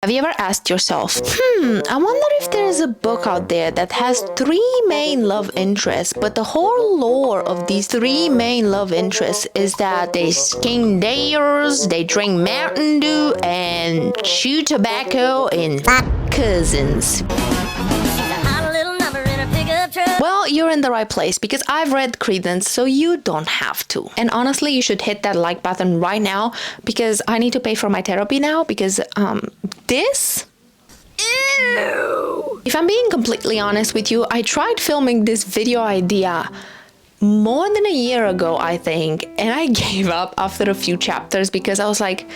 Have you ever asked yourself, I wonder if there's a book out there that has 3 main love interests, but the whole lore of these 3 main love interests is that they skin dares, they drink Mountain Dew, and chew tobacco and cousins. Well, you're in the right place because I've read Credence, so you don't have to. And honestly, you should hit that like button right now because I need to pay for my therapy now because, this? Ew. If I'm being completely honest with you, I tried filming this video idea more than a year ago, I think, and I gave up after a few chapters because I was like,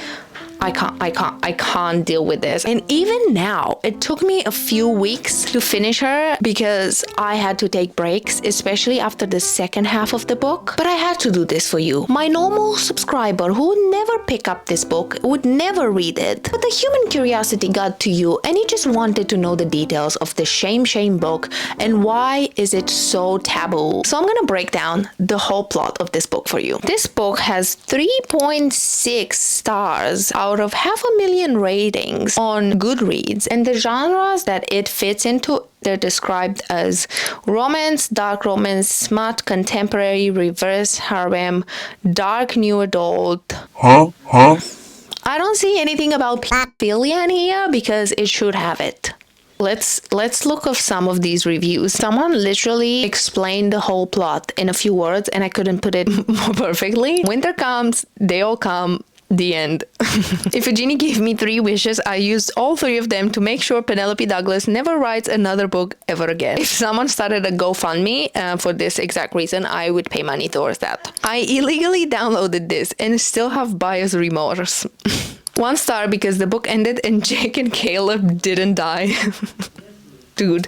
I can't deal with this. And even now, it took me a few weeks to finish her because I had to take breaks, especially after the second half of the book. But I had to do this for you. My normal subscriber who would never pick up this book, would never read it. But the human curiosity got to you and you just wanted to know the details of the shame book and why is it so taboo. So I'm gonna break down the whole plot of this book for you. This book has 3.6 stars out of 500,000 ratings on Goodreads, and the genres that it fits into, they're described as romance, dark romance, smut, contemporary, reverse harem, dark new adult. I don't see anything about pedophilia in here because it should have it. Let's look at some of these reviews. Someone literally explained the whole plot in a few words and I couldn't put it more perfectly. Winter comes, they all come. The end. If a genie gave me 3 wishes, I used all 3 of them to make sure Penelope Douglas never writes another book ever again. If someone started a GoFundMe for this exact reason, I would pay money towards that. I illegally downloaded this and still have buyer's remorse. 1 star because the book ended and Jake and Caleb didn't die. Dude,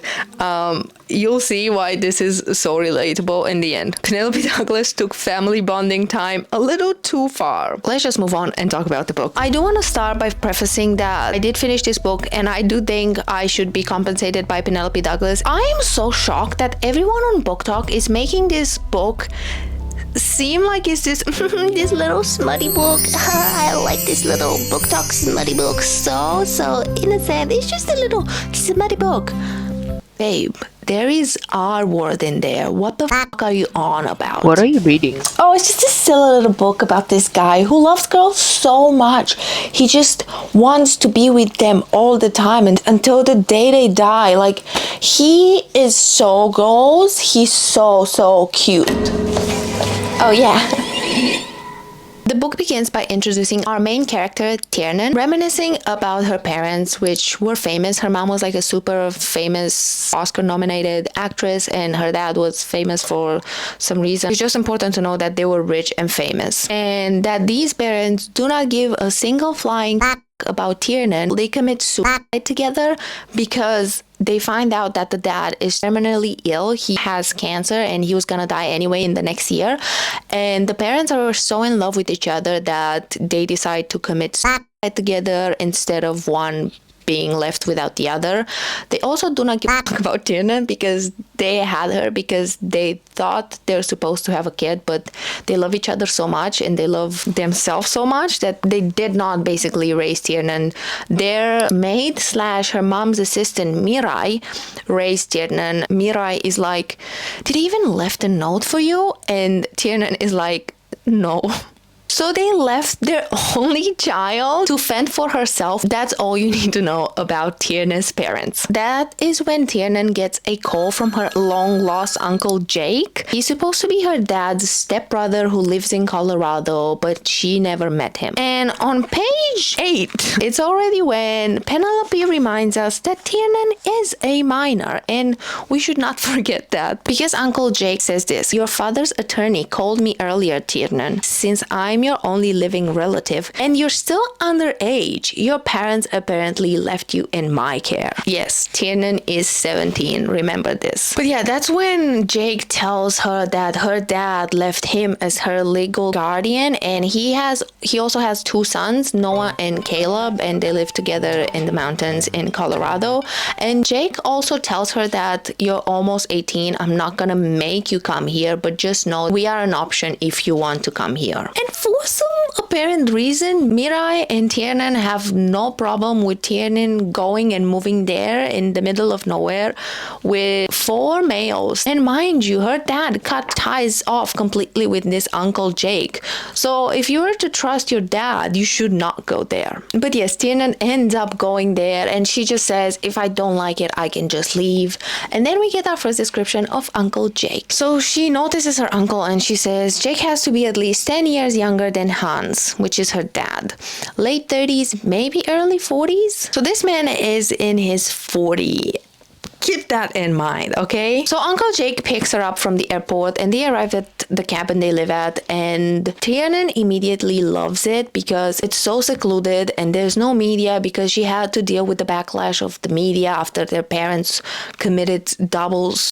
you'll see why this is so relatable in the end. Penelope Douglas took family bonding time a little too far. Let's just move on and talk about the book. I do want to start by prefacing that I did finish this book and I do think I should be compensated by Penelope Douglas. I am so shocked that everyone on Book Talk is making this book seem like it's this this little smutty book. I like this little Book Talk smutty book so innocent. It's just a little smutty book. Babe, there is R word in there. What the fuck are you on about? What are you reading? Oh, it's just a silly little book about this guy who loves girls so much. He just wants to be with them all the time and until the day they die. Like, he is so goals. He's so cute. Oh yeah. The book begins by introducing our main character, Tieran, reminiscing about her parents, which were famous. Her mom was like a super famous Oscar-nominated actress, and her dad was famous for some reason. It's just important to know that they were rich and famous, and that these parents do not give a single flying about Tieran. They commit suicide together because they find out that the dad is terminally ill. He has cancer and he was gonna die anyway in the next year. And the parents are so in love with each other that they decide to commit suicide together instead of one being left without the other. They also do not give a fuck about Tieran because they had her because they thought they're supposed to have a kid, but they love each other so much and they love themselves so much that they did not basically raise Tieran. Their maid / her mom's assistant, Mirai, raised Tieran. Mirai is like, did he even left a note for you? And Tieran is like, no. So they left their only child to fend for herself. That's all you need to know about Tieran's parents. That is when Tieran gets a call from her long-lost uncle Jake. He's supposed to be her dad's stepbrother who lives in Colorado, but she never met him. And on page 8, it's already when Penelope reminds us that Tieran is a minor, and we should not forget that. Because Uncle Jake says this, your father's attorney called me earlier, Tieran, since I'm your only living relative and you're still underage. Your parents apparently left you in my care. Yes, Tieran is 17, remember this. But yeah, that's when Jake tells her that her dad left him as her legal guardian, and he also has 2 sons, Noah and Caleb, and they live together in the mountains in Colorado. And Jake also tells her that you're almost 18, I'm not gonna make you come here, but just know we are an option if you want to come here. And for some apparent reason, Mirai and Tieran have no problem with Tieran going and moving there in the middle of nowhere with 4 males. And mind you, her dad cut ties off completely with this Uncle Jake. So if you were to trust your dad, you should not go there. But yes, Tieran ends up going there and she just says, if I don't like it, I can just leave. And then we get our first description of Uncle Jake. So she notices her uncle and she says, Jake has to be at least 10 years younger than Hans, which is her dad. Late 30s, maybe early 40s. So this man is in his 40s. Keep that in mind, okay? So Uncle Jake picks her up from the airport and they arrive at the cabin they live at, and Tieran immediately loves it because it's so secluded and there's no media, because she had to deal with the backlash of the media after their parents committed doubles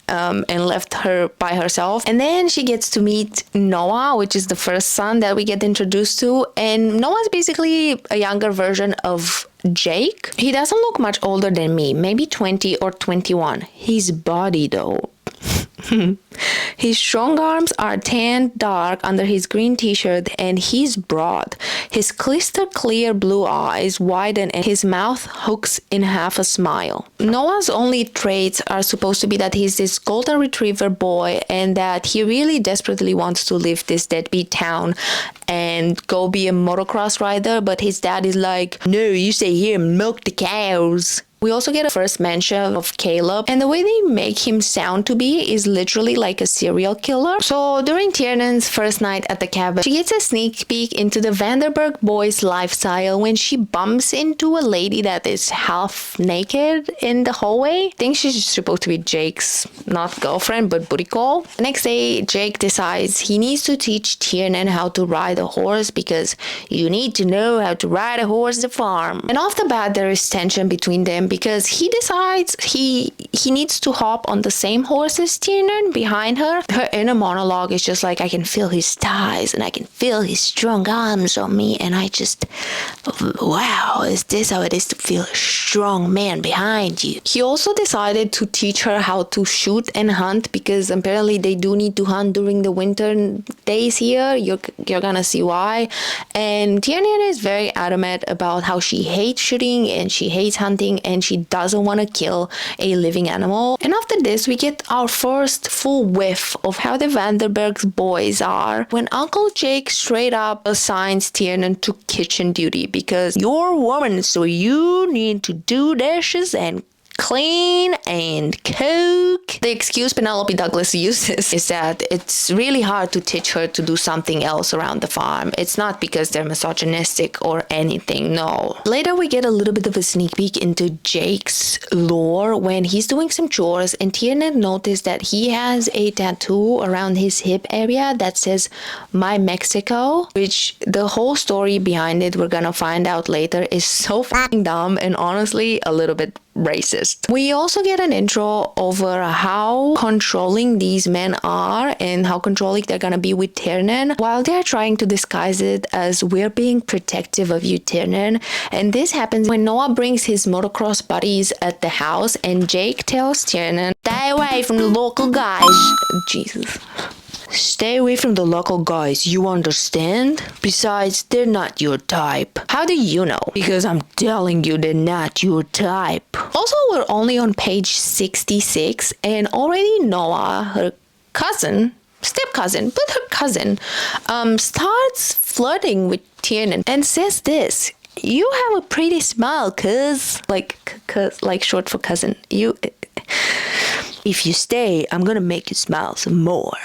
and left her by herself. And then she gets to meet Noah, which is the first son that we get introduced to. And Noah's basically a younger version of Jake. He doesn't look much older than me, maybe 20 or 21. His body though. His strong arms are tanned dark under his green t-shirt and he's broad. His crystal clear blue eyes widen and his mouth hooks in half a smile. Noah's only traits are supposed to be that he's this golden retriever boy and that he really desperately wants to leave this deadbeat town and go be a motocross rider, but his dad is like, no, you stay here and milk the cows. We also get a first mention of Caleb, and the way they make him sound to be is literally like a serial killer. So during Tieran's first night at the cabin, she gets a sneak peek into the Vanderberg boys' lifestyle when she bumps into a lady that is half naked in the hallway. I think she's supposed to be Jake's, not girlfriend, but booty call. The next day, Jake decides he needs to teach Tieran how to ride a horse because you need to know how to ride a horse at the farm. And off the bat, there is tension between them because he decides he needs to hop on the same horse as Tieran behind her. Her inner monologue is just like, I can feel his thighs and I can feel his strong arms on me, and I just, wow, is this how it is to feel a strong man behind you? He also decided to teach her how to shoot and hunt because apparently they do need to hunt during the winter days here. You're gonna see why. And Tieran is very adamant about how she hates shooting and she hates hunting and she doesn't want to kill a living animal. And after this, we get our first full whiff of how the Vanderbergs boys are when Uncle Jake straight up assigns Tieran to kitchen duty because you're a woman, so you need to do dishes and clean and cook. The excuse Penelope Douglas uses is that it's really hard to teach her to do something else around the farm. It's not because they're misogynistic or anything, no. Later we get a little bit of a sneak peek into Jake's lore when he's doing some chores and Tieran noticed that he has a tattoo around his hip area that says My Mexico, which the whole story behind it, we're gonna find out later, is so fucking dumb and honestly a little bit racist. We also get an intro over how controlling these men are and how controlling they're gonna be with Tieran while they're trying to disguise it as we're being protective of you, Tieran. And this happens when Noah brings his motocross buddies at the house and Jake tells Tieran, stay away from the local guys. Jesus. Stay away from the local guys, you understand? Besides, they're not your type. How do you know? Because I'm telling you they're not your type. Also, we're only on page 66 and already Noah, her cousin, step-cousin, but her cousin, starts flirting with Tieran and says this, you have a pretty smile, cuz, like short for cousin. If you stay, I'm gonna make you smile some more.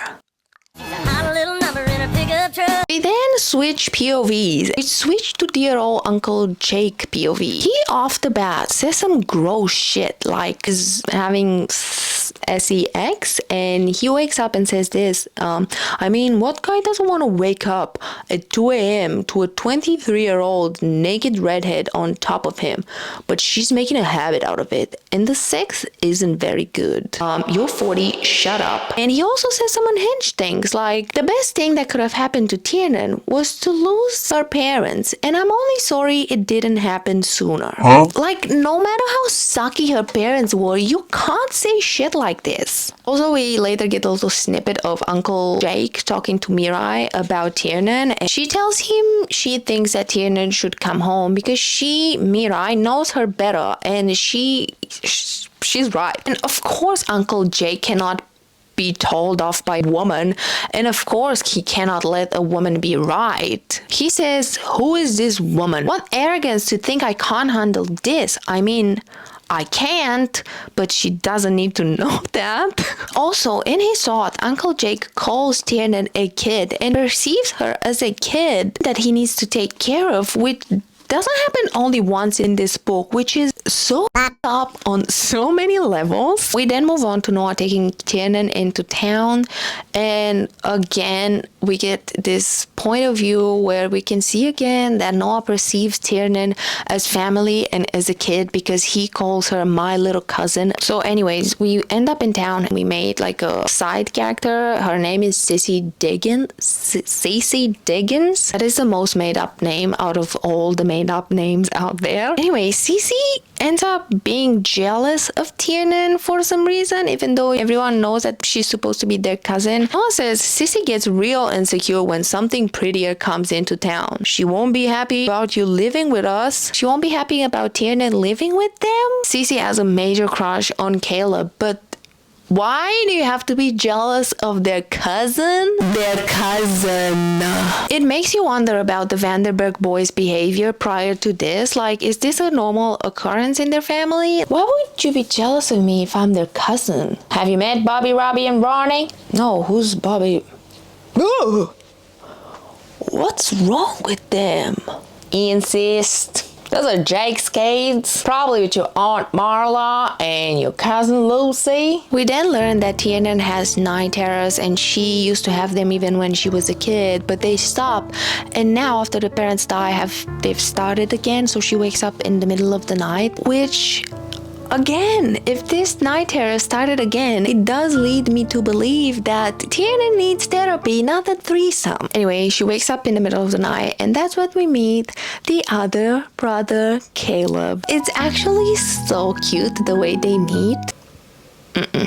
We then switch POVs. We switch to dear old Uncle Jake POV. He off the bat says some gross shit like is having sex and he wakes up and says this, I mean, what guy doesn't want to wake up at 2 a.m. to a 23-year-old naked redhead on top of him, but she's making a habit out of it and the sex isn't very good. You're 40, shut up. And he also says some unhinged things like the best thing that could have happened to Tieran was to lose her parents and I'm only sorry it didn't happen sooner. Like, no matter how sucky her parents were, you can't say shit like this. Also, we later get a little snippet of Uncle Jake talking to Mirai about Tieran, and she tells him she thinks that Tieran should come home because Mirai, knows her better, and she's right. And of course, Uncle Jake cannot be told off by a woman, and of course he cannot let a woman be right. He says, who is this woman? What arrogance to think I can't handle this. I mean, I can't, but she doesn't need to know that. Also, in his thought, Uncle Jake calls Tieran a kid and perceives her as a kid that he needs to take care of, which doesn't happen only once in this book, which is so up on so many levels. We then move on to Noah taking Tieran into town, and again we get this point of view where we can see again that Noah perceives Tieran as family and as a kid because he calls her my little cousin. So anyways, we end up in town and we made like a side character. Her name is Cece Diggins. That is the most made up name out of all the made up names out there. Anyway, Cece ends up being jealous of Tieran for some reason, even though everyone knows that she's supposed to be their cousin. Noah says Cece gets real insecure when something prettier comes into town. She won't be happy about you living with us. She won't be happy about Tieran living with them. Cece has a major crush on Caleb, but why do you have to be jealous of their cousin? It makes you wonder about the Vanderberg boys' behavior prior to this. Like, is this a normal occurrence in their family? Why would you be jealous of me if I'm their cousin? Have you met Bobby, Robbie, and Ronnie? No, who's Bobby? Ugh. What's wrong with them? Insist. Those are Jake's kids, probably with your Aunt Marla and your cousin Lucy. We then learn that Tieran has 9 terrors and she used to have them even when she was a kid, but they stopped. And now after the parents die, they've started again, so she wakes up in the middle of the night, which... Again, if this night terror started again, it does lead me to believe that Tieran needs therapy, not a threesome. Anyway, she wakes up in the middle of the night, and that's when we meet the other brother, Caleb. It's actually so cute the way they meet.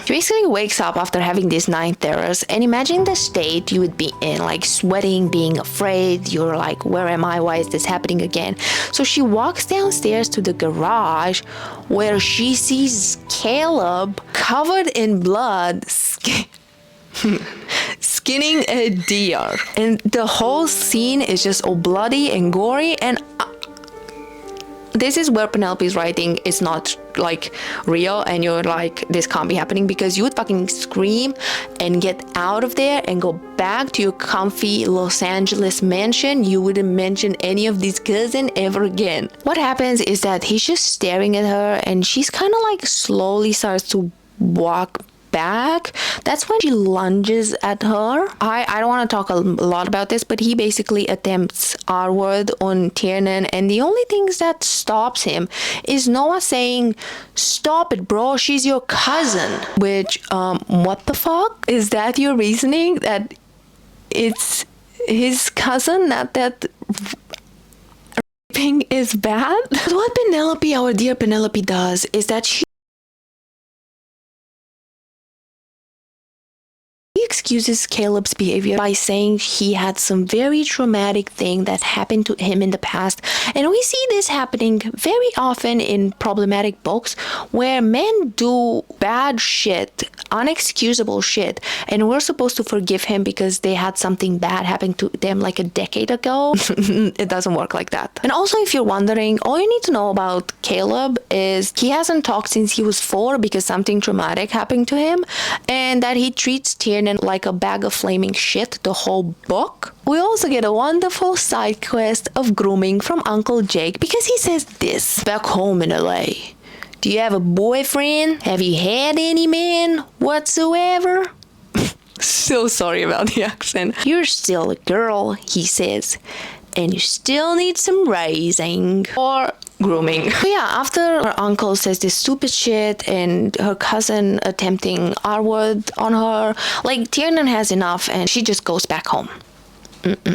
She basically wakes up after having these 9 terrors, and imagine the state you would be in, like sweating, being afraid. You're like, where am I? Why is this happening again? So she walks downstairs to the garage where she sees Caleb covered in blood skinning a deer, and the whole scene is just all bloody and gory. And this is where Penelope's writing is not like real, and you're like, this can't be happening, because you would fucking scream and get out of there and go back to your comfy Los Angeles mansion. You wouldn't mention any of these cousins ever again. What happens is that he's just staring at her, and she's kind of like slowly starts to walk back. That's when she lunges at her. I don't want to talk a lot about this, but he basically attempts R-word on Tieran, and the only things that stops him is Noah saying, stop it bro, she's your cousin. Which what the fuck? Is that your reasoning, that it's his cousin, not that raping is bad? But what Penelope, our dear Penelope, does is that she excuses Caleb's behavior by saying he had some very traumatic thing that happened to him in the past. And we see this happening very often in problematic books where men do bad shit, unexcusable shit, and we're supposed to forgive him because they had something bad happen to them like a decade ago. It doesn't work like that. And also, if you're wondering, all you need to know about Caleb is he hasn't talked since he was 4 because something traumatic happened to him, and that he treats Tieran like a bag of flaming shit the whole book. We also get a wonderful side quest of grooming from Uncle Jake, because he says this: back home in LA, do you have a boyfriend? Have you had any man whatsoever? So sorry about the accent. You're still a girl, he says, and you still need some raising or grooming. So yeah, after her uncle says this stupid shit and her cousin attempting R-word on her, like, Tieran has enough and she just goes back home.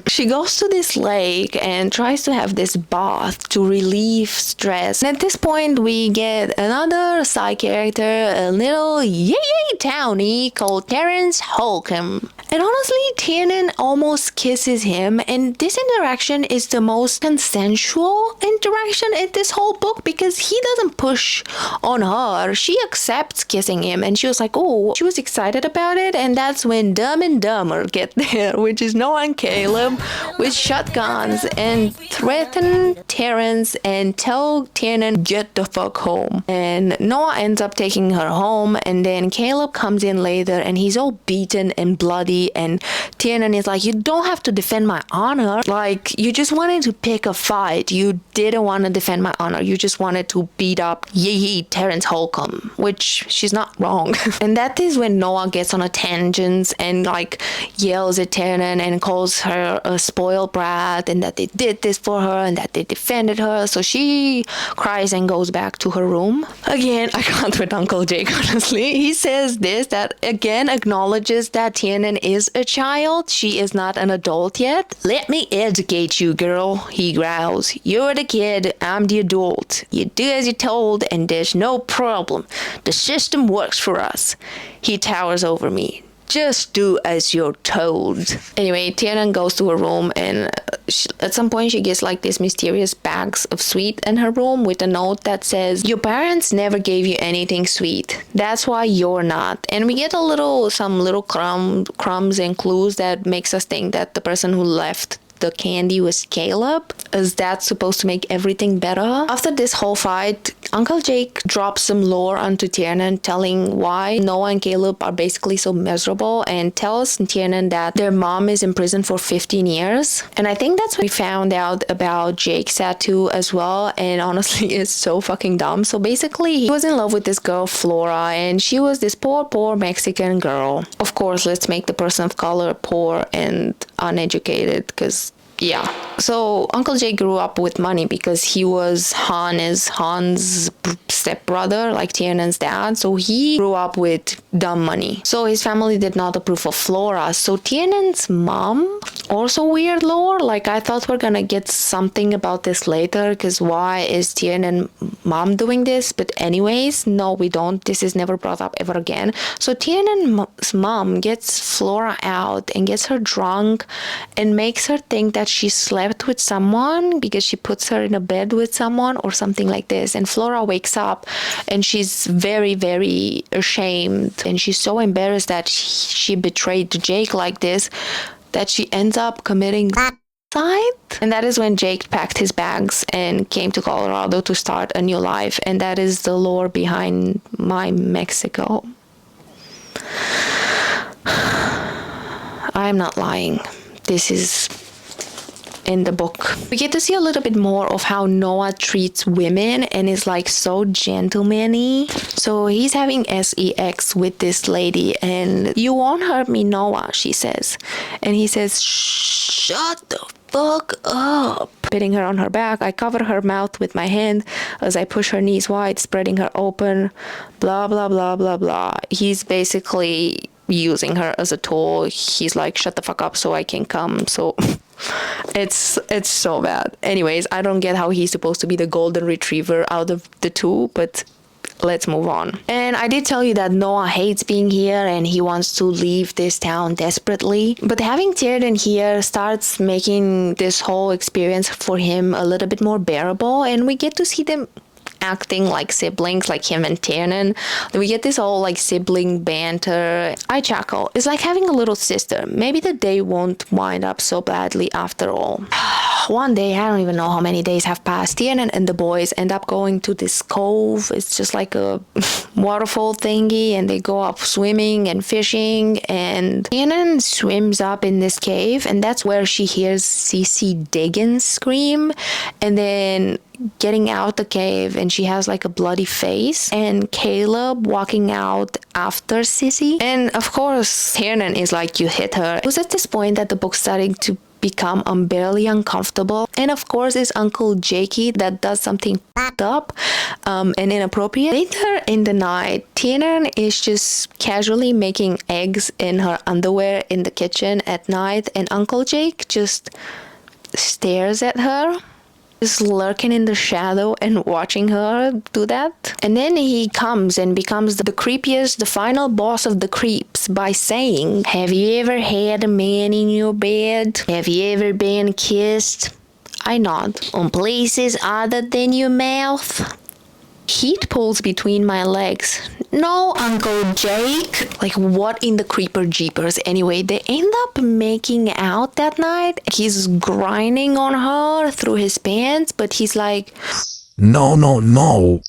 She goes to this lake and tries to have this bath to relieve stress. And at this point, we get another side character, a little yay townie called Terrence Holcomb. And honestly, Tieran almost kisses him, and this interaction is the most consensual interaction in this whole book because he doesn't push on her. She accepts kissing him, and she was like, oh, she was excited about it. And that's when Dumb and Dumber get there, which is Noah and Caleb with shotguns and threaten Terrence and tell Tieran get the fuck home. And Noah ends up taking her home, and then Caleb comes in later and he's all beaten and bloody, and Tieran is like, you don't have to defend my honor. Like, you just wanted to pick a fight. You didn't want to defend my honor. You just wanted to beat up Terrence Holcomb, which she's not wrong. And that is when Noah gets on a tangent and like yells at Tieran and calls her a spoiled brat, and that they did this for her and that they defended her. So she cries and goes back to her room. Again, I can't with Uncle Jake, honestly. He says this, that again acknowledges that Tieran is a child. She is not an adult yet. Let me educate you, girl, he growls. You're the kid, I'm the adult. You do as you're told and there's no problem. The system works for us. He towers over me. Just do as you're told. Anyway, Tieran goes to her room, and at some point she gets like these mysterious bags of sweet in her room with a note that says, your parents never gave you anything sweet. That's why you're not. And we get some little crumbs and clues that makes us think that the person who left the candy was Caleb. Is that supposed to make everything better? After this whole fight, Uncle Jake drops some lore onto Tieran, telling why Noah and Caleb are basically so miserable, and tells Tieran that their mom is in prison for 15 years. And I think that's when we found out about Jake's tattoo as well, and honestly it's so fucking dumb. So basically he was in love with this girl Flora, and she was this poor Mexican girl. Of course, let's make the person of color poor and uneducated, because yeah. So Uncle Jake grew up with money because he was Han's stepbrother, like Tieran's dad. So he grew up with dumb money. So his family did not approve of Flora. So Tieran's mom, also weird lore. Like, I thought we're gonna get something about this later, because why is Tieran's mom doing this? But anyways, no, we don't. This is never brought up ever again. So Tieran's mom gets Flora out and gets her drunk and makes her think that she slept with someone because she puts her in a bed with someone or something like this. And Flora wakes up and she's very, very ashamed, and she's so embarrassed that she betrayed Jake like this that she ends up committing suicide. And that is when Jake packed his bags and came to Colorado to start a new life. And that is the lore behind My Mexico. I'm not lying. This is in the book. We get to see a little bit more of how Noah treats women and is like so gentleman-y. So he's having sex with this lady, and you won't hurt me, Noah, she says. And he says, shut the fuck up. Patting her on her back, I cover her mouth with my hand as I push her knees wide, spreading her open, blah, blah, blah, blah, blah. He's basically using her as a tool. He's like, shut the fuck up so I can come. So it's so bad. Anyways, I don't get how he's supposed to be the golden retriever out of the two, but let's move on. And I did tell you that Noah hates being here and he wants to leave this town desperately. But having Tieran here starts making this whole experience for him a little bit more bearable, and we get to see them acting like siblings, like him and Tieran. We get this whole like sibling banter. I chuckle. It's like having a little sister. Maybe the day won't wind up so badly after all. One day, I don't even know how many days have passed, Tieran and the boys end up going to this cove. It's just like a waterfall thingy, and they go up swimming and fishing, and Tieran swims up in this cave, and that's where she hears Cece Diggins scream, and then getting out the cave, and she has like a bloody face, and Caleb walking out after Sissy. And of course Tieran is like, you hit her. It was at this point that the book starting to become unbearably uncomfortable, and of course it's Uncle Jakey that does something f***ed up. and Inappropriate. Later in the night, Tieran is just casually making eggs in her underwear in the kitchen at night, and Uncle Jake just stares at her, just lurking in the shadow and watching her do that. And then he comes and becomes the creepiest, the final boss of the creeps by saying, "Have you ever had a man in your bed? Have you ever been kissed?" I nod. "On places other than your mouth?" Heat pulls between my legs. "No, Uncle Jake." Like, what in the creeper jeepers? Anyway, they end up making out that night. He's grinding on her through his pants, but he's like, No.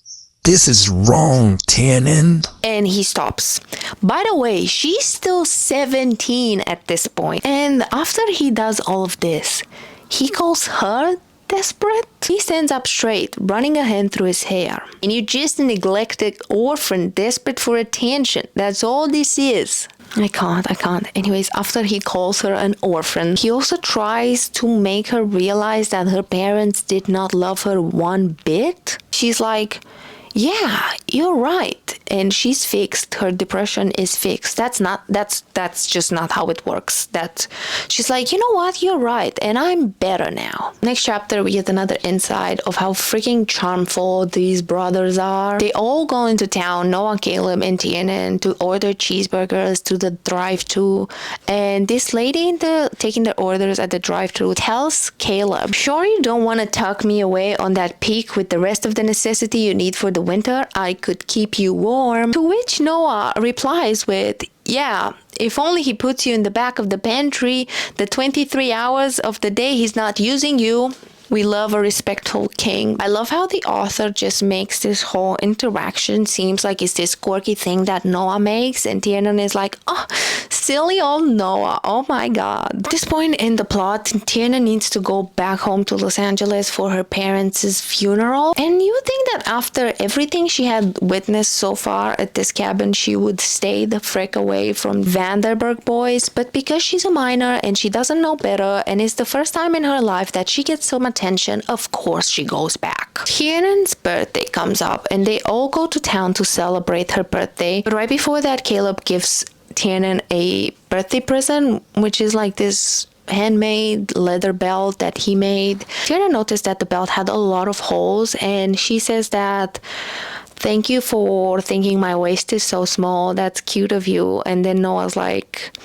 This is wrong, Tieran. And he stops. By the way, she's still 17 at this point. And after he does all of this, he calls her desperate. He stands up straight, running a hand through his hair. "And you're just a neglected orphan, desperate for attention. That's all this is." I can't. Anyways, after he calls her an orphan, he also tries to make her realize that her parents did not love her one bit. She's like, "Yeah, you're right." And she's fixed. Her depression is fixed. That's just not how it works. She's like, "You know what? You're right. And I'm better now." Next chapter, we get another insight of how freaking charmful these brothers are. They all go into town, Noah, Caleb, and Tieran, to order cheeseburgers to the drive-thru. And this lady taking the orders at the drive-thru tells Caleb, "Sure you don't want to tuck me away on that peak with the rest of the necessity you need for the winter? I could keep you warm." To which Noah replies with, "Yeah, if only he puts you in the back of the pantry the 23 hours of the day he's not using you." We love a respectful king. I love how the author just makes this whole interaction seems like it's this quirky thing that Noah makes, and Tieran is like, "Oh, silly old Noah, oh my god." At this point in the plot, Tieran needs to go back home to Los Angeles for her parents' funeral, and you think that after everything she had witnessed so far at this cabin, she would stay the frick away from Vanderberg boys, but because she's a minor and she doesn't know better, and it's the first time in her life that she gets some attention, of course she goes back. Tieran's birthday comes up and they all go to town to celebrate her birthday. But right before that, Caleb gives Tieran a birthday present, which is like this handmade leather belt that he made. Tieran noticed that the belt had a lot of holes, and she says that, "Thank you for thinking my waist is so small. That's cute of you." And then Noah's like,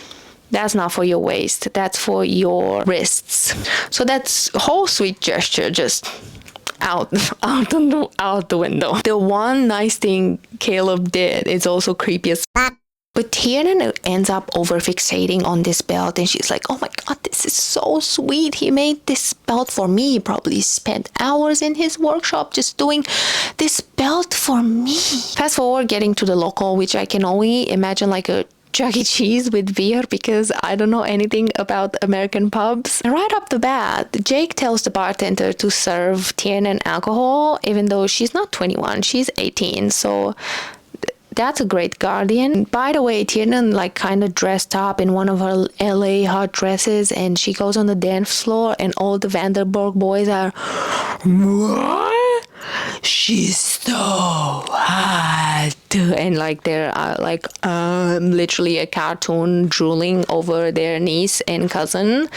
"That's not for your waist, that's for your wrists." So that's a whole sweet gesture just out the window. The one nice thing Caleb did is also creepy as fuck. But Tieran ends up over-fixating on this belt, and she's like, "Oh my god, this is so sweet. He made this belt for me. He probably spent hours in his workshop just doing this belt for me." Fast forward getting to the local, which I can only imagine like a Chuck E. Cheese with beer, because I don't know anything about American pubs. Right off the bat, Jake tells the bartender to serve Tieran alcohol, even though she's not 21, she's 18, so that's a great guardian. By the way, Tieran like kind of dressed up in one of her LA hot dresses, and she goes on the dance floor, and all the Vanderberg boys are, "What? She's so hot." And like they're literally a cartoon drooling over their niece and cousin.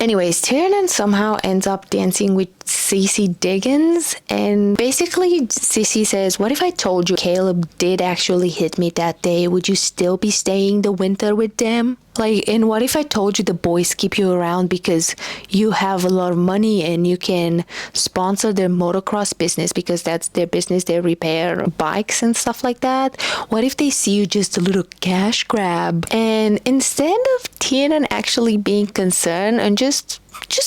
Anyways, Tieran somehow ends up dancing with Cece Diggins, and basically Cece says, "What if I told you Caleb did actually hit me that day? Would you still be staying the winter with them? Like, and what if I told you the boys keep you around because you have a lot of money and you can sponsor their motocross business because that's their business, they repair bikes and stuff like that? What if they see you just a little cash grab?" And instead of Tieran actually being concerned and just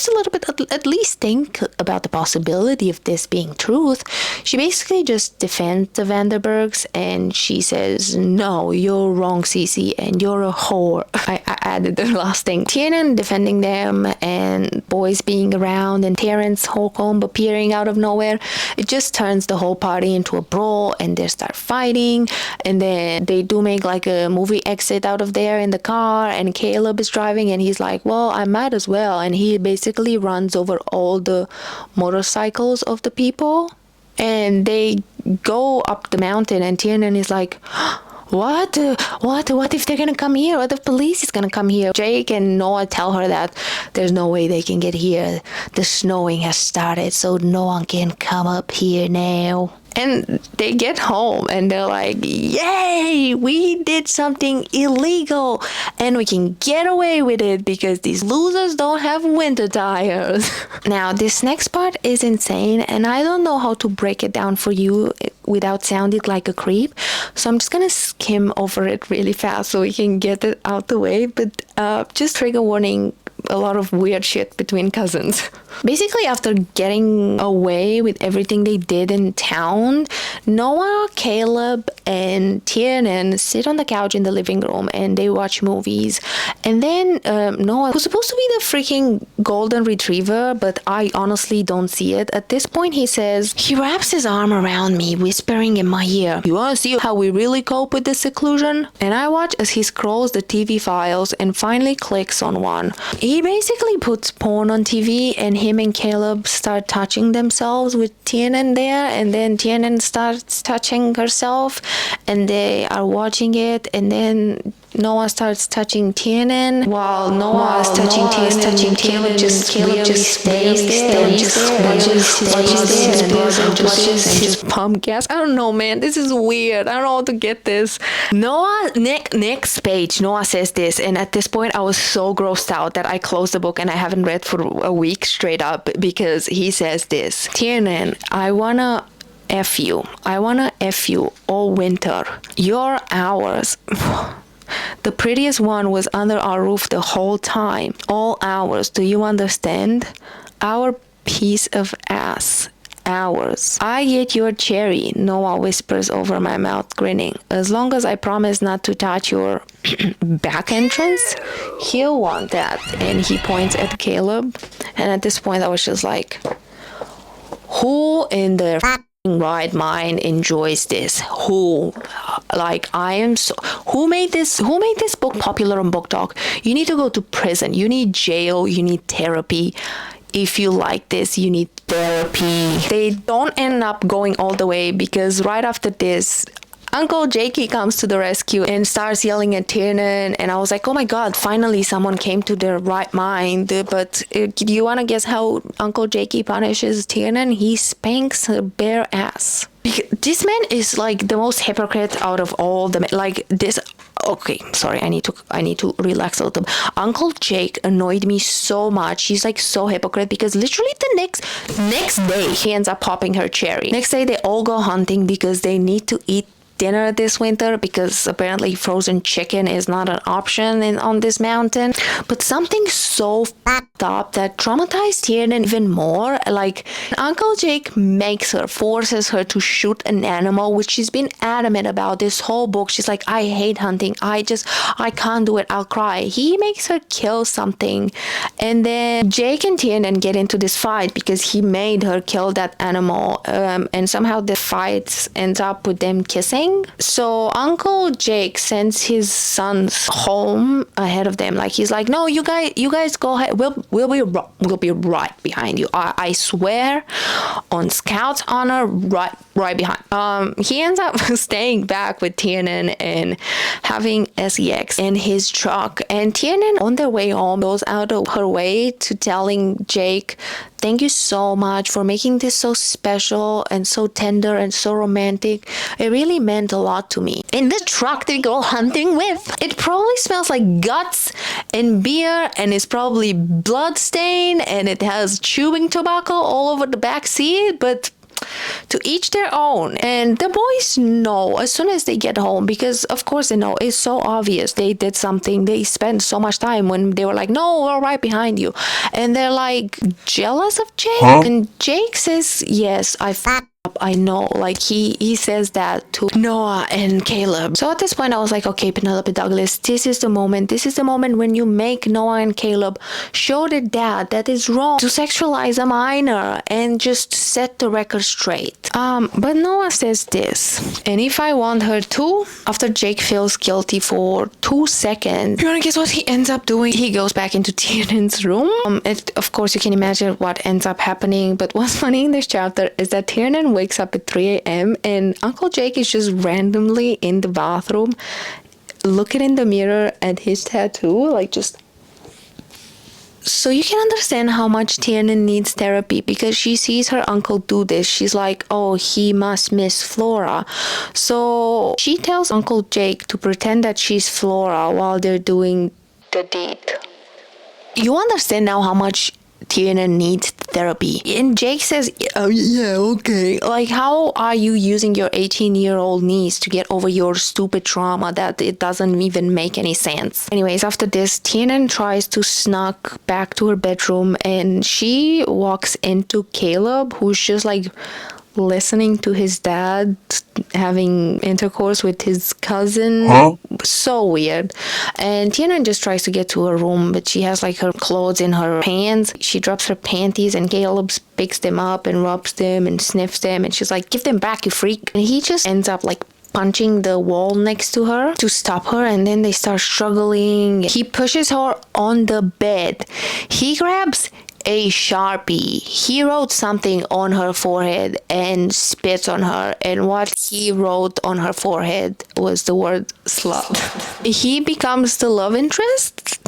a little bit, at least think about the possibility of this being truth, she basically just defends the Vanderbergs, and she says, "No, you're wrong, Cece, and you're a whore." I added the last thing. Tieran defending them and boys being around and Terrence Holcomb appearing out of nowhere, it just turns the whole party into a brawl, and they start fighting, and then they do make like a movie exit out of there in the car, and Caleb is driving, and he's like, "Well, I might as well," and he basically runs over all the motorcycles of the people, and they go up the mountain, and Tieran is like, what if they're gonna come here? What if police is gonna come here? Jake and Noah tell her that there's no way they can get here. The snowing has started, so no one can come up here now. And they get home and they're like, yay, we did something illegal and we can get away with it because these losers don't have winter tires. Now, this next part is insane and I don't know how to break it down for you without sounding like a creep. So I'm just gonna skim over it really fast so we can get it out the way. But just trigger warning, a lot of weird shit between cousins. Basically, after getting away with everything they did in town, Noah, Caleb, and Tieran sit on the couch in the living room and they watch movies. And then Noah, who's supposed to be the freaking golden retriever, but I honestly don't see it. At this point, he wraps his arm around me, whispering in my ear, "You want to see how we really cope with this seclusion?" And I watch as he scrolls the TV files and finally clicks on one. He basically puts porn on TV and him and Caleb start touching themselves with Tieran there, and then Tieran starts touching herself and they are watching it, and then Noah starts touching Tieran while Noah is touching Tieran. Caleb just stays there and just watches and just pump gas. I don't know, man. This is weird. I don't know how to get this. Noah, next page, Noah says this, and at this point I was so grossed out that I closed the book and I haven't read for a week straight up because he says this: Tieran, I wanna F you. I wanna F you all winter. You're ours. The prettiest one was under our roof the whole time. All ours. Do you understand? Our piece of ass. Ours. I get your cherry, Noah whispers over my mouth, grinning. As long as I promise not to touch your back entrance, he'll want that. And he points at Caleb. And at this point I was just like, who in the right mind enjoys this? Who? Like, I am so... Who made this book popular on Book Talk? You need to go to prison. You need jail. You need therapy. If you like this, you need therapy. They don't end up going all the way because right after this, Uncle Jakey comes to the rescue and starts yelling at Tieran, and I was like, oh my god, finally someone came to their right mind. But do you want to guess how Uncle Jakey punishes Tieran? He spanks her bare ass. This man is like the most hypocrite out of all the men. Like this... Okay, sorry, I need to relax a little. Uncle Jake annoyed me so much. He's like so hypocrite because literally the next day he ends up popping her cherry. Next day they all go hunting because they need to eat dinner this winter because apparently frozen chicken is not an option on this mountain. But something so fucked up that traumatized Tieran even more. Like, Uncle Jake forces her to shoot an animal, which she's been adamant about this whole book. She's like, I hate hunting. I can't do it. I'll cry. He makes her kill something. And then Jake and Tieran get into this fight because he made her kill that animal. And somehow the fight ends up with them kissing. So Uncle Jake sends his sons home ahead of them. Like, he's like, no, you guys go ahead. We'll be right behind you. I swear on Scout's honor, right behind. He ends up staying back with Tieran and having SEX in his truck. And Tieran, on their way home, goes out of her way to telling Jake, thank you so much for making this so special and so tender and so romantic. It really meant a lot to me. In the truck they go hunting with, it probably smells like guts and beer, and it's probably blood stain, and it has chewing tobacco all over the back seat, but to each their own. And the boys know as soon as they get home, because of course they know, it's so obvious they did something. They spent so much time when they were like, no, we're right behind you, and they're like jealous of Jake. And Jake says, yes, I fucked up, I know. Like, he says that to Noah and Caleb. So at this point I was like, okay, Penelope Douglas, this is the moment when you make Noah and Caleb show their dad that it's wrong to sexualize a minor and just set the record straight. But Noah says this, and if I want her to, after Jake feels guilty for 2 seconds. You wanna guess what he ends up doing? He goes back into Tieran's room. Of course, you can imagine what ends up happening. But what's funny in this chapter is that Tieran wakes up at 3 a.m. and Uncle Jake is just randomly in the bathroom looking in the mirror at his tattoo, like just... So you can understand how much Tieran needs therapy, because she sees her uncle do this. She's like, oh, he must miss Flora. So she tells Uncle Jake to pretend that she's Flora while they're doing the deed. You understand now how much Tieran needs therapy. And Jake says, oh, yeah, okay. Like, how are you using your 18-year-old niece to get over your stupid trauma that it doesn't even make any sense? Anyways, after this, Tieran tries to sneak back to her bedroom and she walks into Caleb, who's just like listening to his dad having intercourse with his cousin. So weird. And Tieran just tries to get to her room, but she has like her clothes in her hands. She drops her panties and Caleb picks them up and rubs them and sniffs them, and she's like, give them back, you freak. And he just ends up like punching the wall next to her to stop her, and then they start struggling. He pushes her on the bed. He grabs a Sharpie. He wrote something on her forehead and spits on her, and what he wrote on her forehead was the word slut. He becomes the love interest?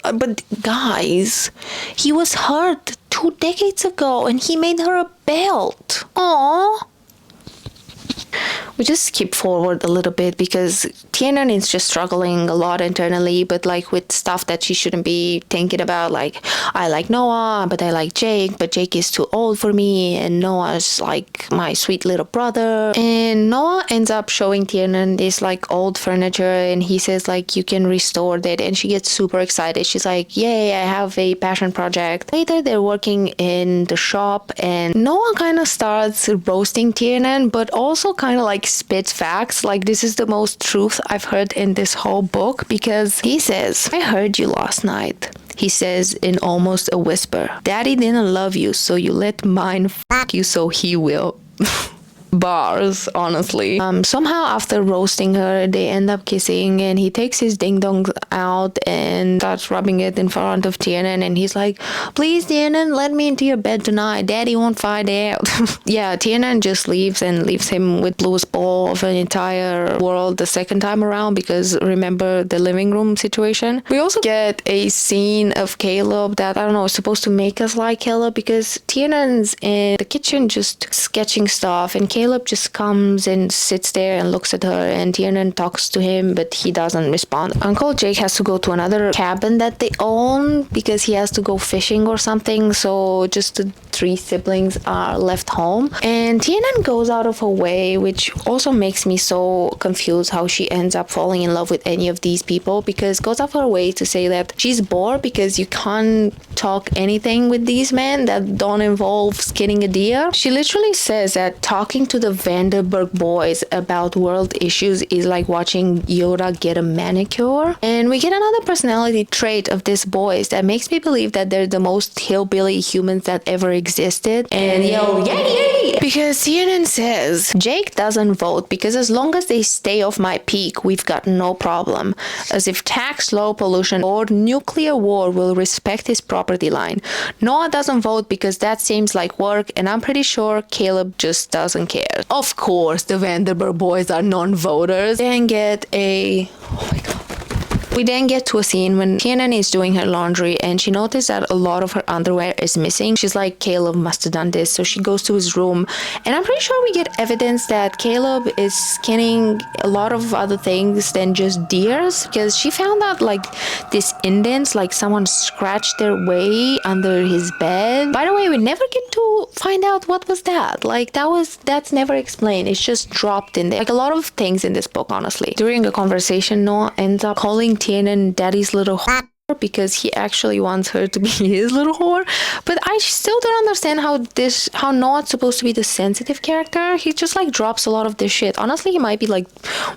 But guys, he was hurt 2 decades ago and he made her a belt. Aww. We just skip forward a little bit because Tieran is just struggling a lot internally, but like with stuff that she shouldn't be thinking about. Like, I like Noah, but I like Jake, but Jake is too old for me, and Noah's like my sweet little brother. And Noah ends up showing Tieran this like old furniture, and he says like, you can restore that, and she gets super excited. She's like, yay, I have a passion project. Later they're working in the shop, and Noah kind of starts roasting Tieran, but also kind of like spits facts. Like, this is the most truth I've heard in this whole book, because he says, I heard you last night. He says in almost a whisper, Daddy didn't love you, so you let mine fuck you so he will. Bars, honestly. Somehow after roasting her, they end up kissing, and he takes his ding dong out and starts rubbing it in front of Tieran, and he's like, please Tieran, let me into your bed tonight, Daddy won't find out. Yeah, Tieran just leaves and leaves him with bluest ball of an entire world the second time around, because remember the living room situation. We also get a scene of Caleb that, I don't know, is supposed to make us like Caleb, because Tieran's in the kitchen just sketching stuff, and Caleb just comes and sits there and looks at her, and Tieran talks to him, but he doesn't respond. Uncle Jake has to go to another cabin that they own because he has to go fishing or something, so just the 3 siblings are left home. And Tieran goes out of her way, which also makes me so confused how she ends up falling in love with any of these people, because goes out of her way to say that she's bored because you can't talk anything with these men that don't involve skinning a deer. She literally says that talking to the Vanderberg boys about world issues is like watching Yoda get a manicure. And we get another personality trait of these boys that makes me believe that they're the most hillbilly humans that ever existed. And yo, yay! Because Tieran says, Jake doesn't vote because as long as they stay off my peak, we've got no problem. As if tax, law, pollution, or nuclear war will respect his property line. Noah doesn't vote because that seems like work, and I'm pretty sure Caleb just doesn't care. Of course, the Vanderberg boys are non-voters. Then get a... Oh my god. We then get to a scene when Tieran is doing her laundry, and she noticed that a lot of her underwear is missing. She's like, Caleb must have done this. So she goes to his room, and I'm pretty sure we get evidence that Caleb is skinning a lot of other things than just deers, because she found out like this indents, like someone scratched their way under his bed. By the way, we never get to find out what was that. Like that's never explained. It's just dropped in there. Like a lot of things in this book, honestly. During a conversation, Noah ends up calling Tieran Daddy's little because he actually wants her to be his little whore. But I still don't understand how Noah's supposed to be the sensitive character. He just like drops a lot of this shit. Honestly, he might be like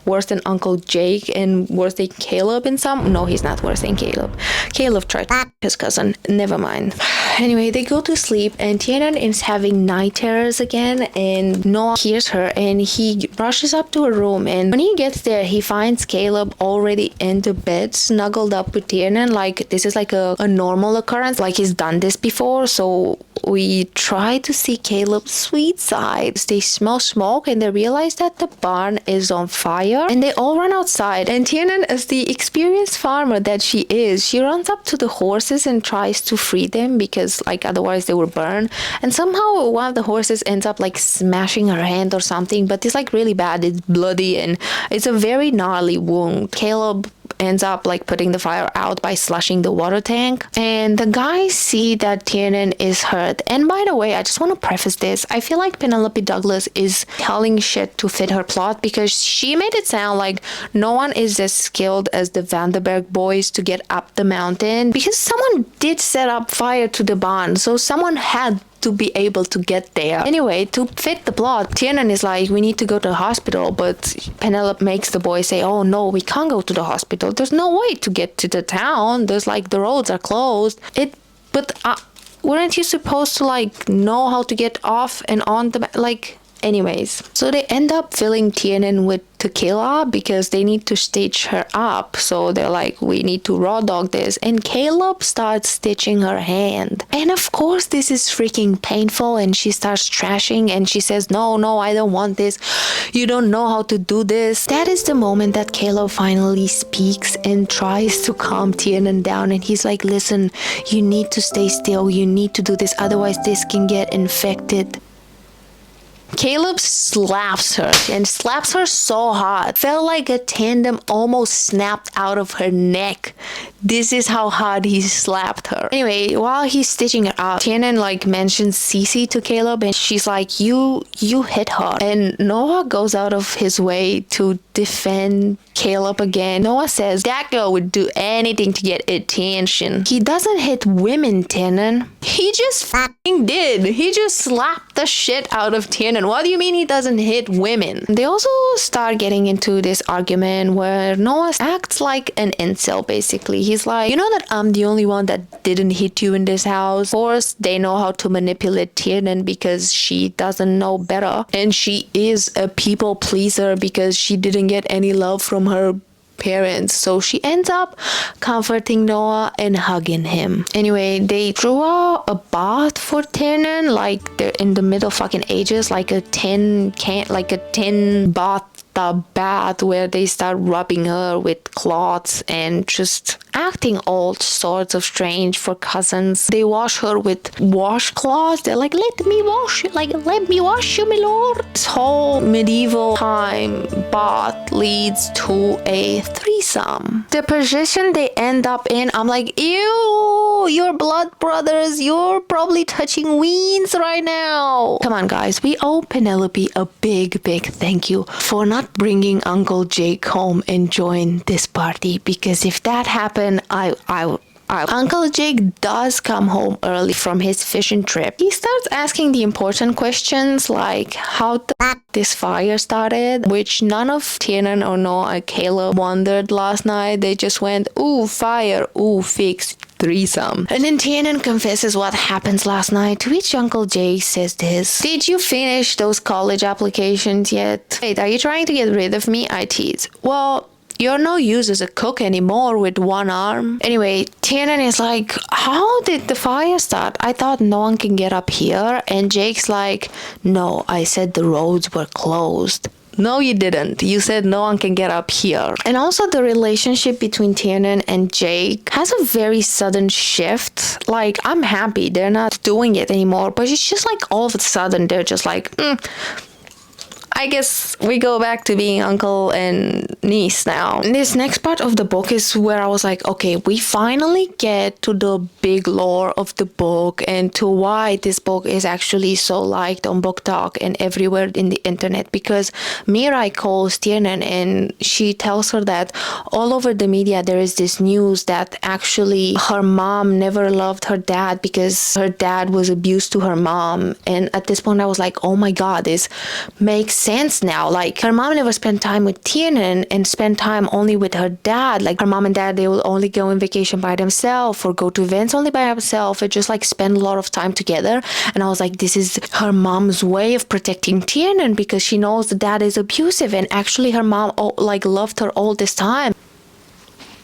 worse than Uncle Jake and worse than Caleb in some. No, he's not worse than Caleb. Caleb tried to his cousin. Never mind. Anyway, they go to sleep and Tieran is having night terrors again, and Noah hears her and he rushes up to her room, and when he gets there he finds Caleb already in the bed snuggled up with Tieran. Like this is like a normal occurrence, like he's done this before. So we try to see Caleb's sweet side. They smell smoke and they realize that the barn is on fire, and they all run outside, and Tieran, as the experienced farmer that she is, she runs up to the horses and tries to free them because like otherwise they will burn, and somehow one of the horses ends up like smashing her hand or something, but it's like really bad. It's bloody and it's a very gnarly wound. Caleb ends up like putting the fire out by slushing the water tank, and the guys see that Tieran is hurt. And by the way, I just want to preface this, I feel like Penelope Douglas is telling shit to fit her plot, because she made it sound like no one is as skilled as the Vanderberg boys to get up the mountain, because someone did set up fire to the barn, so someone had to be able to get there. Anyway, to fit the plot, Tieran is like, we need to go to the hospital, but Penelope makes the boy say, oh no, we can't go to the hospital. There's no way to get to the town. There's like, the roads are closed. Weren't you supposed to like know how to get off and on the, like, anyways. So they end up filling Tieran with tequila because they need to stitch her up. So they're like, we need to raw dog this. And Caleb starts stitching her hand. And of course, this is freaking painful. And she starts trashing and she says, no, I don't want this. You don't know how to do this. That is the moment that Caleb finally speaks and tries to calm Tieran down. And he's like, listen, you need to stay still. You need to do this. Otherwise, this can get infected. Caleb slaps her and slaps her so hard. Felt like a tendon almost snapped out of her neck. This is how hard he slapped her. Anyway, while he's stitching her up, Tieran like mentions Cece to Caleb and she's like, you hit her. And Noah goes out of his way to defend Caleb again. Noah says that girl would do anything to get attention. He doesn't hit women, Tieran. He just fucking did. He just slapped the shit out of Tieran. What do you mean he doesn't hit women? They also start getting into this argument where Noah acts like an incel, basically. He's like, you know that I'm the only one that didn't hit you in this house? Of course, they know how to manipulate Tieran because she doesn't know better. And she is a people pleaser because she didn't get any love from her parents, so she ends up comforting Noah and hugging him. Anyway, they drew out a bath for Tieran, like they're in the middle fucking ages, like a 10 bath where they start rubbing her with cloths and just acting all sorts of strange for cousins. They wash her with washcloths. They're like, let me wash you, my lord. This whole medieval time bath leads to a threesome. The position they end up in, I'm like, ew, you're blood brothers. You're probably touching weens right now. Come on, guys. We owe Penelope a big thank you for not bringing Uncle Jake home and join this party, because if that happened, Uncle Jake does come home early from his fishing trip. He starts asking the important questions like how this fire started, which none of Tieran or Noah or Caleb wondered last night. They just went, ooh, fire, ooh, fix, threesome. And then Tieran confesses what happens last night, to which Uncle Jake says this: did you finish those college applications yet? Wait, are you trying to get rid of me? I tease. Well, you're no use as a cook anymore with one arm. Anyway, Tieran is like, how did the fire start? I thought no one can get up here. And Jake's like, no, I said the roads were closed. No, you didn't. You said no one can get up here. And also the relationship between Tieran and Jake has a very sudden shift. Like, I'm happy they're not doing it anymore, but it's just like all of a sudden they're just like, I guess we go back to being uncle and niece now. This next part of the book is where I was like, okay, we finally get to the big lore of the book and to why this book is actually so liked on Book Talk and everywhere in the internet. Because Mirai calls Tieran and she tells her that all over the media there is this news that actually her mom never loved her dad because her dad was abused to her mom. And at this point I was like, oh my god, this makes sense now. Like, her mom never spent time with Tieran and spent time only with her dad. Like, her mom and dad, they will only go on vacation by themselves or go to events only by themselves, or just like spend a lot of time together. And I was like, this is her mom's way of protecting Tieran because she knows the dad is abusive, and actually her mom like loved her all this time.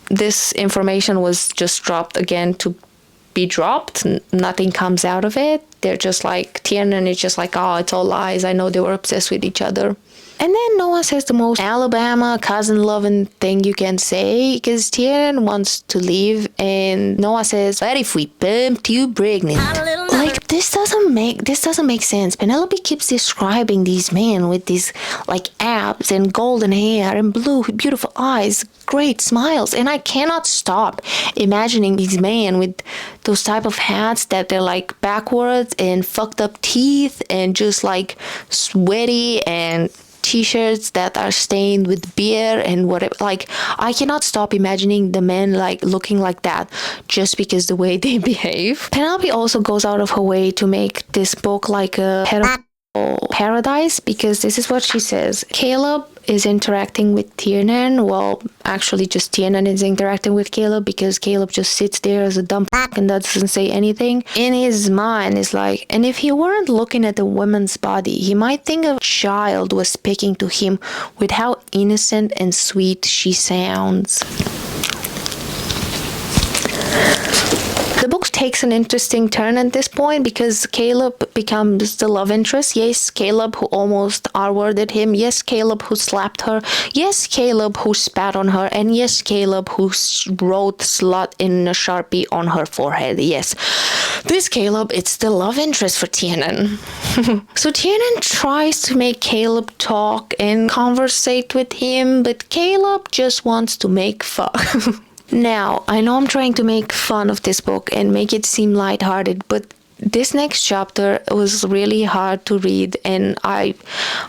This information was just dropped again to be dropped. Nothing comes out of it. They're just like, Tieran is just like, oh, it's all lies. I know they were obsessed with each other. And then Noah says the most Alabama cousin-loving thing you can say, because Tieran wants to leave, and Noah says, "What if we bumped you pregnant?" Like, this doesn't make sense. Penelope keeps describing these men with these like abs and golden hair and blue beautiful eyes, great smiles, and I cannot stop imagining these men with those type of hats that they're like backwards and fucked up teeth and just like sweaty, and t-shirts that are stained with beer and whatever. Like, I cannot stop imagining the men like looking like that just because the way they behave. Penelope also goes out of her way to make this book like a paradise, because this is what she says. Caleb is interacting with Tieran. Well, actually just Tieran is interacting with Caleb because Caleb just sits there as a dumb and doesn't say anything. In his mind is like, and if he weren't looking at the woman's body, he might think a child was speaking to him with how innocent and sweet she sounds. The book takes an interesting turn at this point because Caleb becomes the love interest. Yes, Caleb who almost R-worded him. Yes, Caleb who slapped her. Yes, Caleb who spat on her. And yes, Caleb who wrote slut in a Sharpie on her forehead. Yes, this Caleb, it's the love interest for Tieran. So Tieran tries to make Caleb talk and conversate with him, but Caleb just wants to make fun. Now, I know I'm trying to make fun of this book and make it seem lighthearted, but this next chapter was really hard to read, and I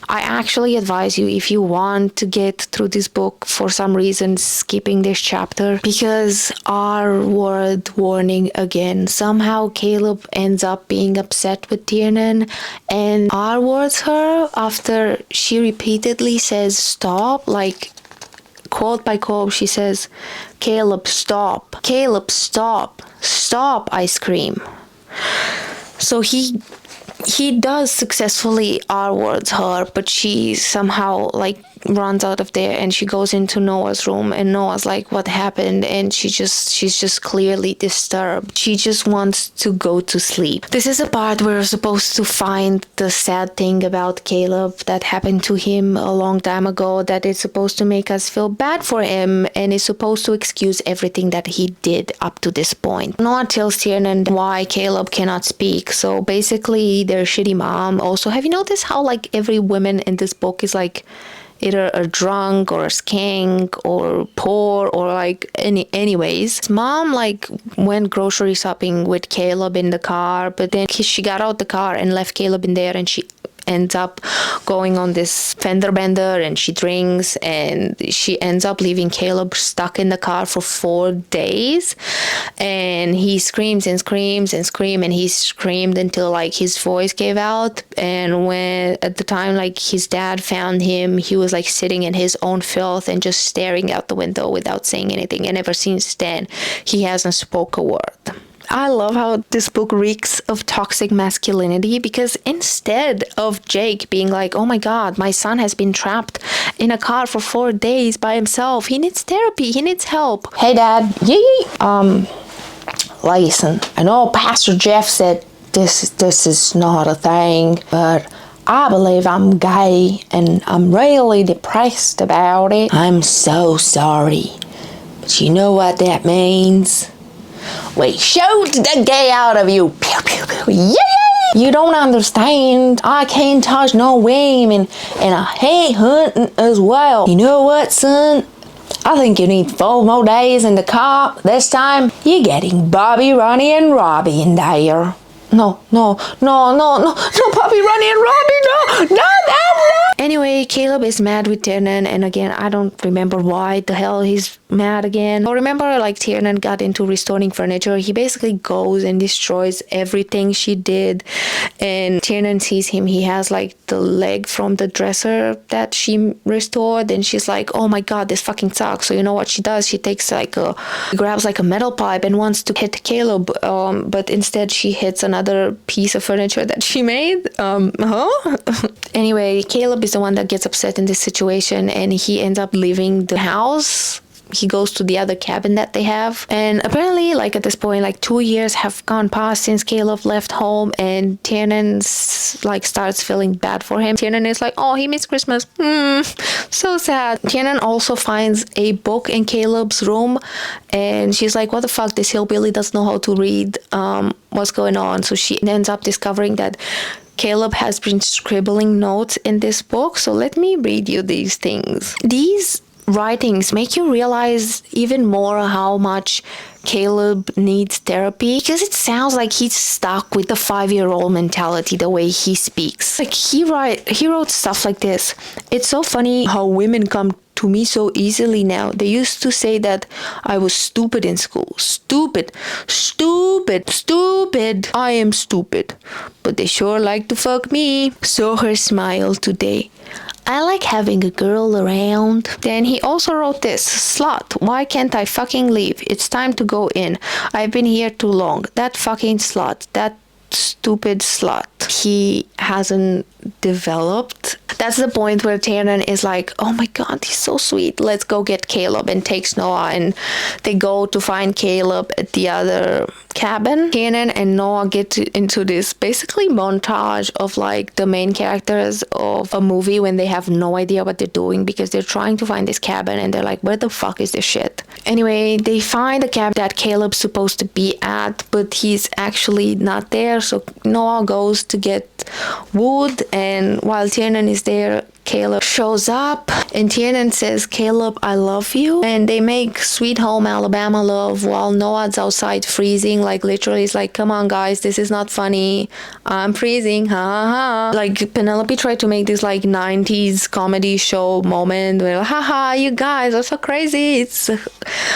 actually advise you, if you want to get through this book for some reason, skipping this chapter, because R-word warning again. Somehow Caleb ends up being upset with Tieran and R-words her after she repeatedly says stop, like quote by quote, she says, "Caleb, stop. Caleb, stop. Stop," I scream. So he does successfully R-words her, but she somehow like runs out of there and she goes into Noah's room, and Noah's like, what happened? And she's just clearly disturbed. She just wants to go to sleep. This is a part where we're supposed to find the sad thing about Caleb that happened to him a long time ago, that is supposed to make us feel bad for him and is supposed to excuse everything that he did up to this point. Noah tells Tieran why Caleb cannot speak. So basically their shitty mom. Also, have you noticed how like every woman in this book is like either a drunk or a skank or poor or like anyways. His mom like went grocery shopping with Caleb in the car, but then she got out the car and left Caleb in there, and she ends up going on this fender bender and she drinks, and she ends up leaving Caleb stuck in the car for 4 days, and he screams and screams and screams, and he screamed until like his voice gave out. And when at the time like his dad found him, he was like sitting in his own filth and just staring out the window without saying anything, and ever since then he hasn't spoke a word. I love how this book reeks of toxic masculinity, because instead of Jake being like, oh my god, my son has been trapped in a car for 4 days by himself, he needs therapy, he needs help. Hey dad, listen, I know Pastor Jeff said this is not a thing, but I believe I'm gay and I'm really depressed about it. I'm so sorry, but you know what that means? We shoot the gay out of you. Pew, pew, pew. Yay! You don't understand. I can't touch no women, and I hate hunting as well. You know what, son? I think you need 4 more days in the car. This time, you're getting Bobby, Ronnie, and Robbie in there. No, Bobby, Ronnie, and Robbie, no. Anyway, Caleb is mad with Tieran, and again, I don't remember why the hell he's mad again. I remember like Tieran got into restoring furniture. He basically goes and destroys everything she did, and Tieran sees him. He has like the leg from the dresser that she restored, and she's like, oh my god, this fucking sucks. So you know what she does? She takes grabs like a metal pipe and wants to hit Caleb, but instead she hits another piece of furniture that she made. Anyway, Caleb is the one that gets upset in this situation, and he ends up leaving the house. He goes to the other cabin that they have, and apparently like at this point like 2 years have gone past since Caleb left home, and Tieran like starts feeling bad for him. Tieran is like, oh, he missed Christmas. So sad. Tieran also finds a book in Caleb's room, and she's like, what the fuck, this hillbilly doesn't know how to read. What's going on? So she ends up discovering that Caleb has been scribbling notes in this book. So let me read you these things. These writings make you realize even more how much Caleb needs therapy, because it sounds like he's stuck with the 5-year-old mentality the way he speaks. Like he wrote stuff like this. It's so funny how women come to me so easily now. They used to say that I was stupid in school. Stupid. I am stupid. But they sure like to fuck me. Saw her smile today. I like having a girl around. Then he also wrote this. Slut, why can't I fucking leave? It's time to go in. I've been here too long. That fucking slut. That stupid slut. He hasn't developed. That's the point where Tieran is like, oh my god, he's so sweet. Let's go get Caleb, and takes Noah, and they go to find Caleb at the other cabin. Tieran and Noah get into this basically montage of like the main characters of a movie when they have no idea what they're doing, because they're trying to find this cabin and they're like, where the fuck is this shit? Anyway, they find the cabin that Caleb's supposed to be at, but he's actually not there. So Noah goes to get wood, and while Tieran is there, Caleb shows up, and Tieran says, Caleb, I love you. And they make Sweet Home Alabama love while Noah's outside freezing. Like literally, it's like, come on guys, this is not funny. I'm freezing, ha ha ha. Like Penelope tried to make this like 90s comedy show moment where, haha, you guys are so crazy. It's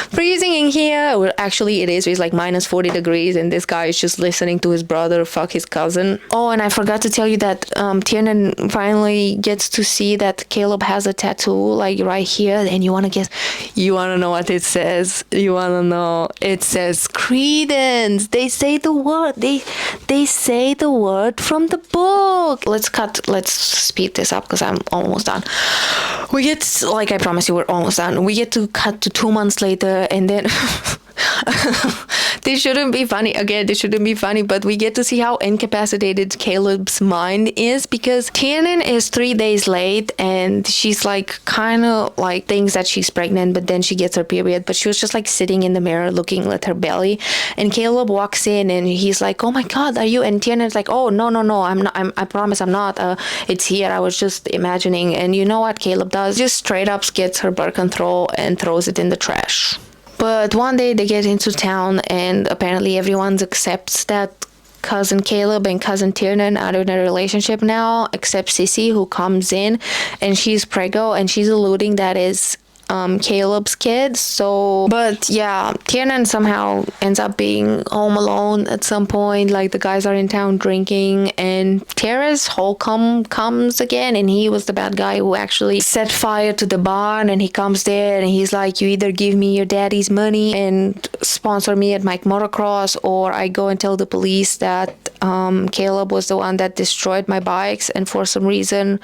freezing in here. Well, actually it is. It's like minus 40 degrees, and this guy is just listening to his brother fuck his cousin. Oh, and I forgot to tell you that Tieran finally gets to see that Caleb has a tattoo like right here, and you want to guess, you want to know what it says? You want to know? It says Credence. They say the word. They say the word from the book. Let's speed this up because I'm almost done. We get, like I promise you, we're almost done. We get to cut to 2 months later, and then this shouldn't be funny. Again, this shouldn't be funny, but we get to see how incapacitated Caleb's mind is, because Tieran is 3 days late, and she's like kind of like thinks that she's pregnant, but then she gets her period. But she was just like sitting in the mirror looking at her belly, and Caleb walks in and he's like, oh my god, are you? And Tieran's like, oh no, I'm not. I promise I'm not. It's here. I was just imagining. And you know what Caleb does? Just straight up gets her birth control and throws it in the trash. But one day they get into town, and apparently everyone accepts that cousin Caleb and cousin Tieran are in a relationship now, except Sissy, who comes in, and she's preggo, and she's alluding that is Caleb's kid. So, but yeah, Tieran somehow ends up being home alone at some point. Like the guys are in town drinking, and Tara's Holcomb comes again, and he was the bad guy who actually set fire to the barn. And he comes there and he's like, you either give me your daddy's money and sponsor me at my motocross, or I go and tell the police that Caleb was the one that destroyed my bikes, and for some reason,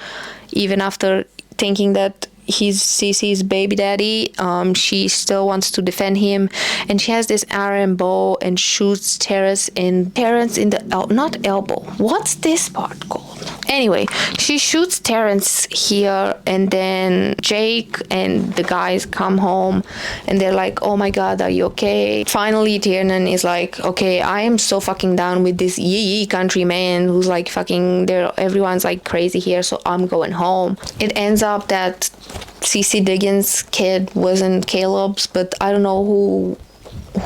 even after thinking that he's Cece's baby daddy, she still wants to defend him, and she has this iron bow and shoots Terrence in the not elbow. What's this part called? Anyway, she shoots Terrence here, and then Jake and the guys come home and they're like, oh my god, are you okay? Finally, Tieran is like, okay, I am so fucking down with this yee country man who's like fucking there. Everyone's like crazy here, so I'm going home. It ends up that CC Diggins' kid wasn't Caleb's, but I don't know who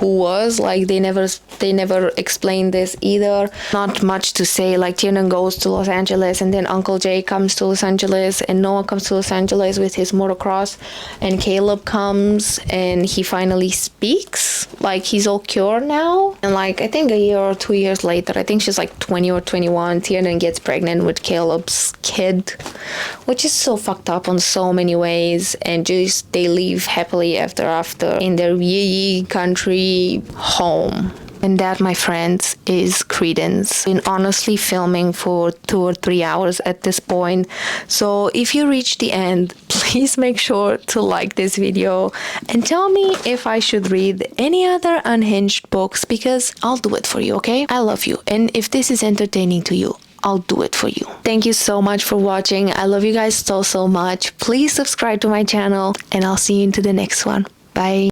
was. Like they never explained this either. Not much to say. Like Tieran goes to Los Angeles, and then Uncle Jay comes to Los Angeles, and Noah comes to Los Angeles with his motocross, and Caleb comes and he finally speaks. Like he's all cured now. And like I think a year or 2 years later, I think she's like 20 or 21, Tieran gets pregnant with Caleb's kid, which is so fucked up on so many ways. And just they live happily ever after in their yee country home. And that, my friends, is Credence. Been honestly filming for 2 or 3 hours at this point. So if you reach the end, please make sure to like this video and tell me if I should read any other unhinged books, because I'll do it for you, okay? I love you. And if this is entertaining to you, I'll do it for you. Thank you so much for watching. I love you guys so much. Please subscribe to my channel, and I'll see you into the next one. Bye.